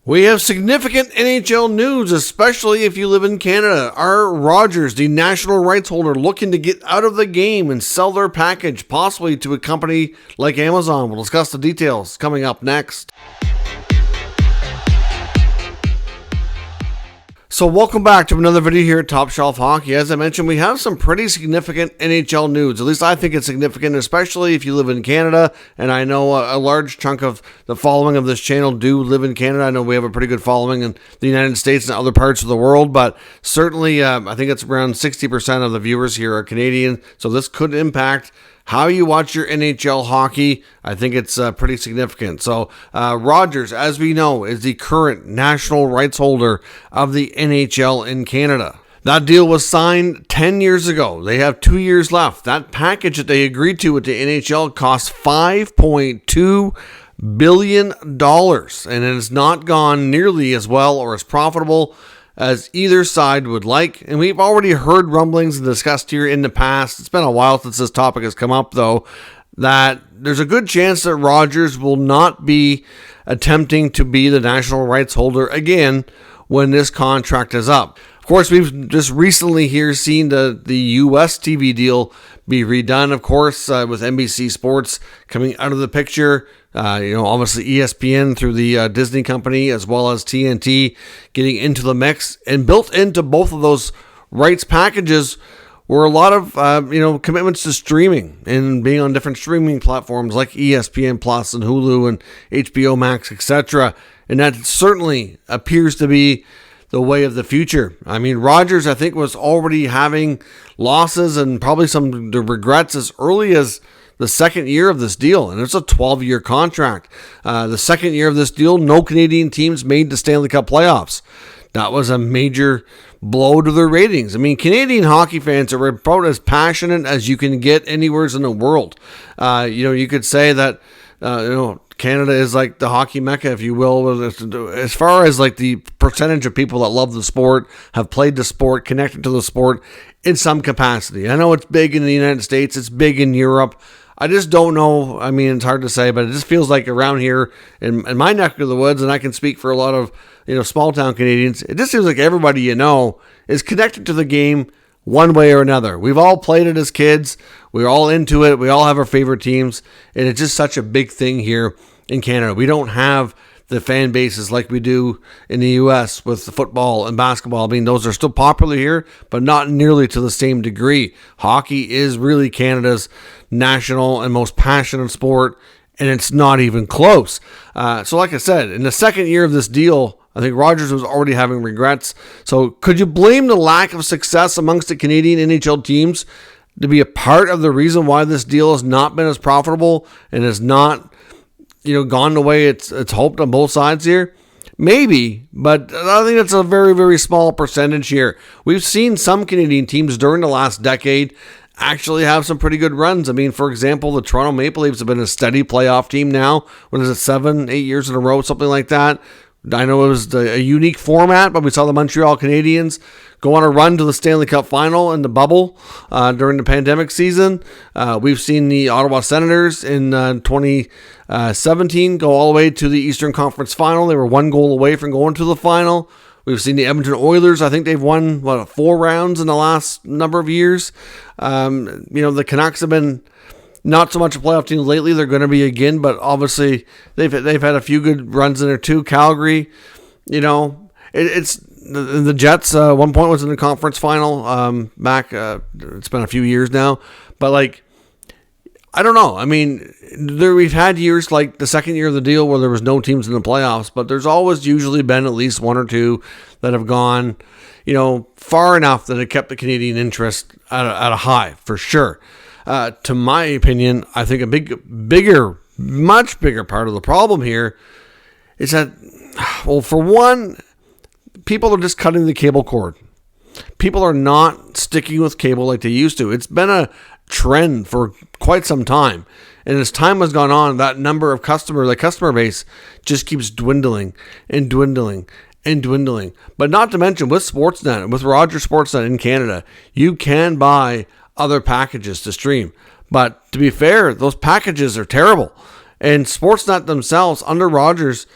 We have significant NHL news, especially if you live in Canada. Are Rogers, the national rights holder, looking to get out of the game and sell their package, possibly to a company like Amazon? We'll discuss the details coming up next. So welcome back to another video here at Top Shelf Hockey. As I mentioned, we have some pretty significant NHL news. At least I think it's significant, especially if you live in Canada. And I know a large chunk of the following of this channel do live in Canada. I know we have a pretty good following in the United States and other parts of the world. But certainly, I think it's around 60% of the viewers here are Canadian. So this could impact how you watch your NHL hockey. I think it's pretty significant. So Rogers, as we know, is the current national rights holder of the NHL in Canada. That deal was signed 10 years ago. They have 2 years left. That package that they agreed to with the NHL cost $5.2 billion, and it has not gone nearly as well or as profitable as either side would like. And we've already heard rumblings and discussed here in the past. It's been a while since this topic has come up, though, that there's a good chance that Rogers will not be attempting to be the national rights holder again when this contract is up. Of course, we've just recently here seen the US TV deal be redone, of course, with NBC Sports coming out of the picture. Obviously ESPN through the Disney company, as well as TNT getting into the mix. And built into both of those rights packages were a lot of, commitments to streaming and being on different streaming platforms like ESPN Plus and Hulu and HBO Max, etc. And that certainly appears to be the way of the future. I mean, Rogers, I think, was already having losses and probably some regrets as early as the second year of this deal, and it's a 12-year contract. The second year of this deal, no Canadian teams made the Stanley Cup playoffs. That was a major blow to their ratings. I mean, Canadian hockey fans are about as passionate as you can get anywhere in the world. You could say that, Canada is like the hockey mecca, if you will, as far as like the percentage of people that love the sport, have played the sport, connected to the sport in some capacity. I know it's big in the United States, it's big in Europe. I just don't know. I mean, it's hard to say, but it just feels like around here in my neck of the woods, and I can speak for a lot of, small town Canadians, it just seems like everybody is connected to the game one way or another. We've all played it as kids. We're all into it. We all have our favorite teams, and it's just such a big thing here in Canada. We don't have the fan bases like we do in the U.S. with the football and basketball. I mean, those are still popular here, but not nearly to the same degree. Hockey is really Canada's national and most passionate sport, and it's not even close. So like I said, in the second year of this deal, I think Rogers was already having regrets. So could you blame the lack of success amongst the Canadian NHL teams to be a part of the reason why this deal has not been as profitable and has not gone the way it's hoped on both sides here? Maybe, but I think it's a very, very small percentage here. We've seen some Canadian teams during the last decade actually have some pretty good runs. I mean, for example, the Toronto Maple Leafs have been a steady playoff team now. What is it, 7-8 years in a row, something like that? I know it was a unique format, but we saw the Montreal Canadiens go on a run to the Stanley Cup final in the bubble during the pandemic season. We've seen the Ottawa Senators in 2017 go all the way to the Eastern Conference final. They were one goal away from going to the final. We've seen the Edmonton Oilers. I think they've won 4 rounds in the last number of years. The Canucks have been not so much a playoff team lately. They're going to be again, but obviously they've had a few good runs in there too. Calgary, it's the Jets. One point was in the conference final back. It's been a few years now, but I don't know. I mean, we've had years like the second year of the deal where there was no teams in the playoffs, but there's always usually been at least one or two that have gone, far enough that it kept the Canadian interest at a high, for sure. To my opinion, I think a much bigger part of the problem here is that, well, for one, people are just cutting the cable cord. People are not sticking with cable like they used to. It's been a trend for quite some time. And as time has gone on, that number of customer base just keeps dwindling and dwindling and dwindling. But not to mention with Sportsnet, with Rogers Sportsnet in Canada, you can buy other packages to stream. But to be fair, those packages are terrible. And Sportsnet themselves, under Rogers,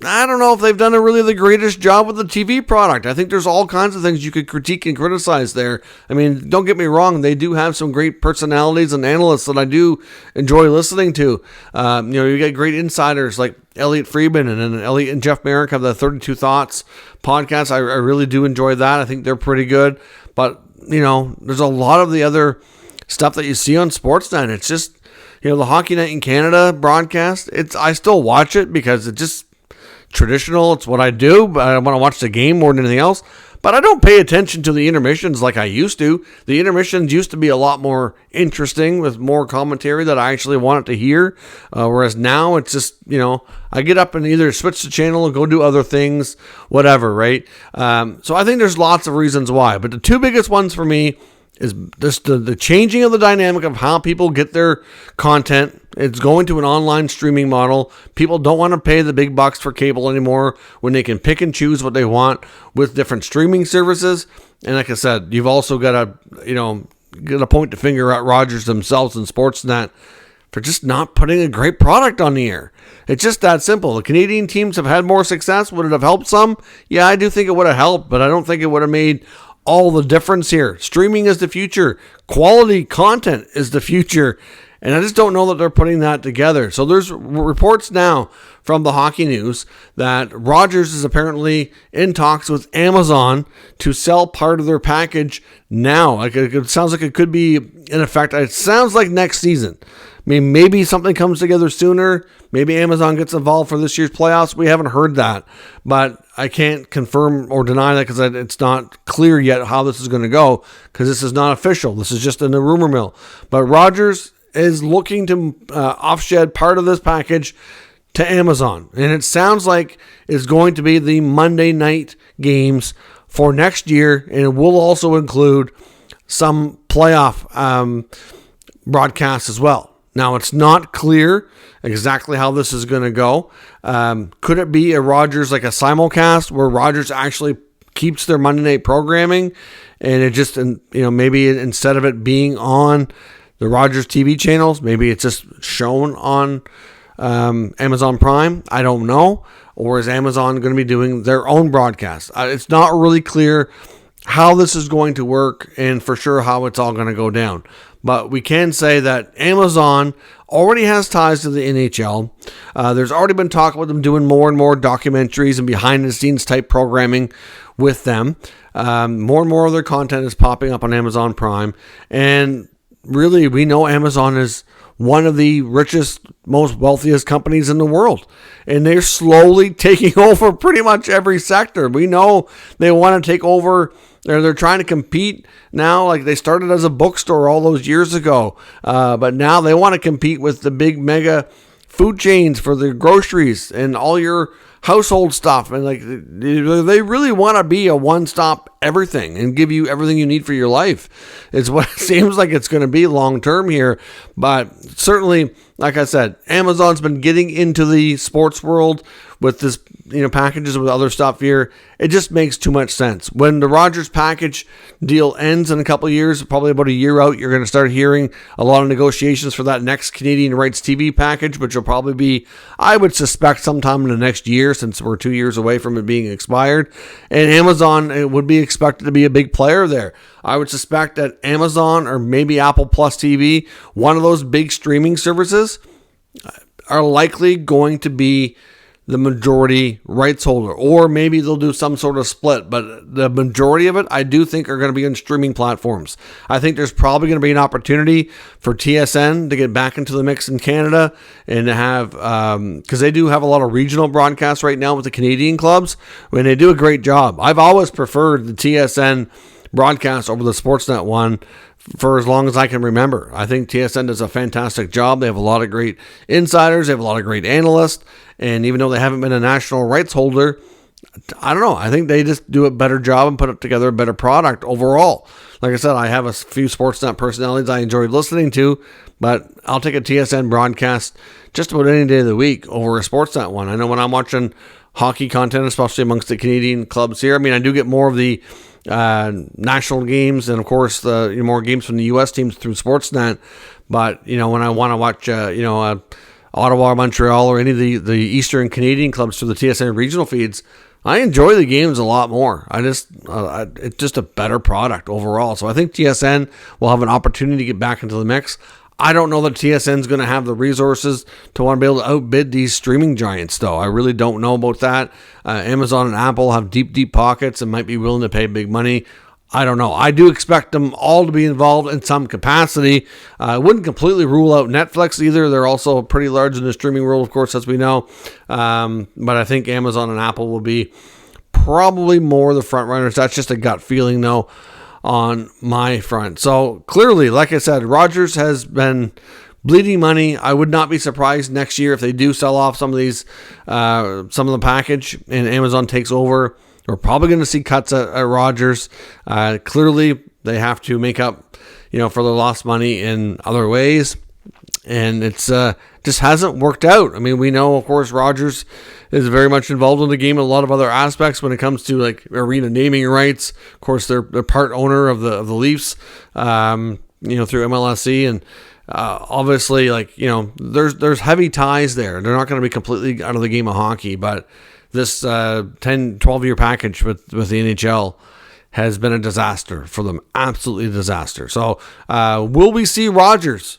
I don't know if they've done really the greatest job with the TV product. I think there's all kinds of things you could critique and criticize there. I mean, don't get me wrong. They do have some great personalities and analysts that I do enjoy listening to. You get great insiders like Elliot Friedman, and then Elliot and Jeff Merrick have the 32 Thoughts podcast. I really do enjoy that. I think they're pretty good. But, there's a lot of the other stuff that you see on Sportsnet. It's just, the Hockey Night in Canada broadcast. I still watch it because it just traditional. It's what I do, but I want to watch the game more than anything else. But I don't pay attention to the intermissions like I used to. The intermissions used to be a lot more interesting with more commentary that I actually wanted to hear. Whereas now it's just, I get up and either switch the channel and go do other things, whatever, right? So I think there's lots of reasons why. But the two biggest ones for me is just the changing of the dynamic of how people get their content. It's going to an online streaming model. People don't want to pay the big bucks for cable anymore when they can pick and choose what they want with different streaming services. And like I said, you've also got to point the finger at Rogers themselves and Sportsnet for just not putting a great product on the air. It's just that simple. The Canadian teams have had more success. Would it have helped some? Yeah, I do think it would have helped, but I don't think it would have made all the difference here. Streaming is the future. Quality content is the future. And I just don't know that they're putting that together. So there's reports now from the Hockey News that Rogers is apparently in talks with Amazon to sell part of their package now. Like it sounds like it could be in effect. It sounds like next season. I mean, maybe something comes together sooner. Maybe Amazon gets involved for this year's playoffs. We haven't heard that, but I can't confirm or deny that because it's not clear yet how this is going to go because this is not official. This is just in the rumor mill. But Rogers is looking to offshed part of this package to Amazon. And it sounds like it's going to be the Monday night games for next year. And it will also include some playoff broadcasts as well. Now, it's not clear exactly how this is going to go. Could it be a Rogers, like a simulcast, where Rogers actually keeps their Monday night programming and it just, maybe instead of it being on the Rogers TV channels, maybe it's just shown on Amazon Prime? I don't know. Or is Amazon going to be doing their own broadcast? It's not really clear how this is going to work and for sure how it's all going to go down. But we can say that Amazon already has ties to the NHL. There's already been talk about them doing more and more documentaries and behind-the-scenes type programming with them. More and more of their content is popping up on Amazon Prime. And really, we know Amazon is one of the richest, most wealthiest companies in the world. And they're slowly taking over pretty much every sector. We know they want to take over. They're trying to compete now. Like they started as a bookstore all those years ago. But now they want to compete with the big mega food chains for their groceries and all your household stuff. And like they really want to be a one-stop everything and give you everything you need for your life. It's what it seems like it's going to be long term here. But certainly, like I said, Amazon's been getting into the sports world with this, packages with other stuff here. It just makes too much sense. When the Rogers package deal ends in a couple of years, probably about a year out, you're going to start hearing a lot of negotiations for that next Canadian Rights TV package, which will probably be, I would suspect, sometime in the next year since we're 2 years away from it being expired. And Amazon, it would be expected to be a big player there. I would suspect that Amazon or maybe Apple Plus TV, one of those big streaming services, are likely going to be the majority rights holder, or maybe they'll do some sort of split, but the majority of it I do think are going to be on streaming platforms. I think there's probably going to be an opportunity for TSN to get back into the mix in Canada and to have, because they do have a lot of regional broadcasts right now with the Canadian clubs, and they do a great job. I've always preferred the TSN broadcast over the Sportsnet one for as long as I can remember. I think TSN does a fantastic job. They have a lot of great insiders. They have a lot of great analysts. And even though they haven't been a national rights holder, I don't know. I think they just do a better job and put together a better product overall. Like I said, I have a few Sportsnet personalities I enjoy listening to, but I'll take a TSN broadcast just about any day of the week over a Sportsnet one. I know when I'm watching hockey content, especially amongst the Canadian clubs here, I do get more of the national games and of course the more games from the U.S. teams through Sportsnet. But when I want to watch Ottawa, Montreal, or any of the Eastern Canadian clubs through the TSN regional feeds, I enjoy the games a lot more. It's just a better product overall. So I think TSN will have an opportunity to get back into the mix. I don't know that TSN's going to have the resources to want to be able to outbid these streaming giants, though. I really don't know about that. Amazon and Apple have deep pockets and might be willing to pay big money. I don't know. I do expect them all to be involved in some capacity. I wouldn't completely rule out Netflix either. They're also pretty large in the streaming world, of course, as we know. But I think Amazon and Apple will be probably more the front runners. That's just a gut feeling, though, on my front. So clearly, like I said, Rogers has been bleeding money. I would not be surprised next year if they do sell off some of these, some of the package and Amazon takes over. We're probably going to see cuts at Rogers. Clearly, they have to make up, for their lost money in other ways, and it's just hasn't worked out. I mean, we know, of course, Rogers is very much involved in the game in a lot of other aspects when it comes to like arena naming rights. Of course, they're part owner of the Leafs, through MLSE, and obviously, there's heavy ties there. They're not going to be completely out of the game of hockey, but this 10-12-year package with the NHL has been a disaster for them. Absolutely a disaster. So will we see Rogers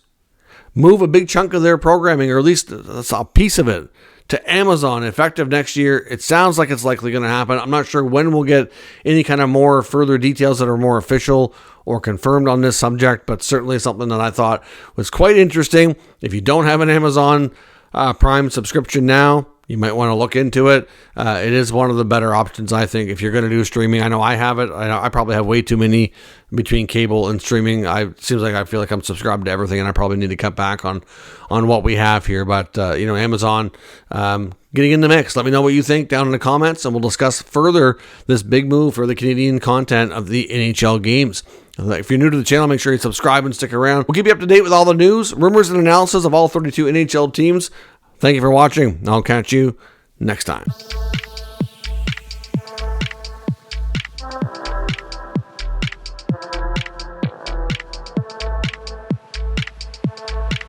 move a big chunk of their programming, or at least a piece of it, to Amazon effective next year? It sounds like it's likely going to happen. I'm not sure when we'll get any kind of more further details that are more official or confirmed on this subject, but certainly something that I thought was quite interesting. If you don't have an Amazon Prime subscription now, you might want to look into it. It is one of the better options, I think, if you're going to do streaming. I know I have it. I probably have way too many between cable and streaming. Seems like I feel like I'm subscribed to everything, and I probably need to cut back on what we have here. But, Amazon getting in the mix. Let me know what you think down in the comments, and we'll discuss further this big move for the Canadian content of the NHL games. If you're new to the channel, make sure you subscribe and stick around. We'll keep you up to date with all the news, rumors, and analysis of all 32 NHL teams. Thank you for watching. I'll catch you next time.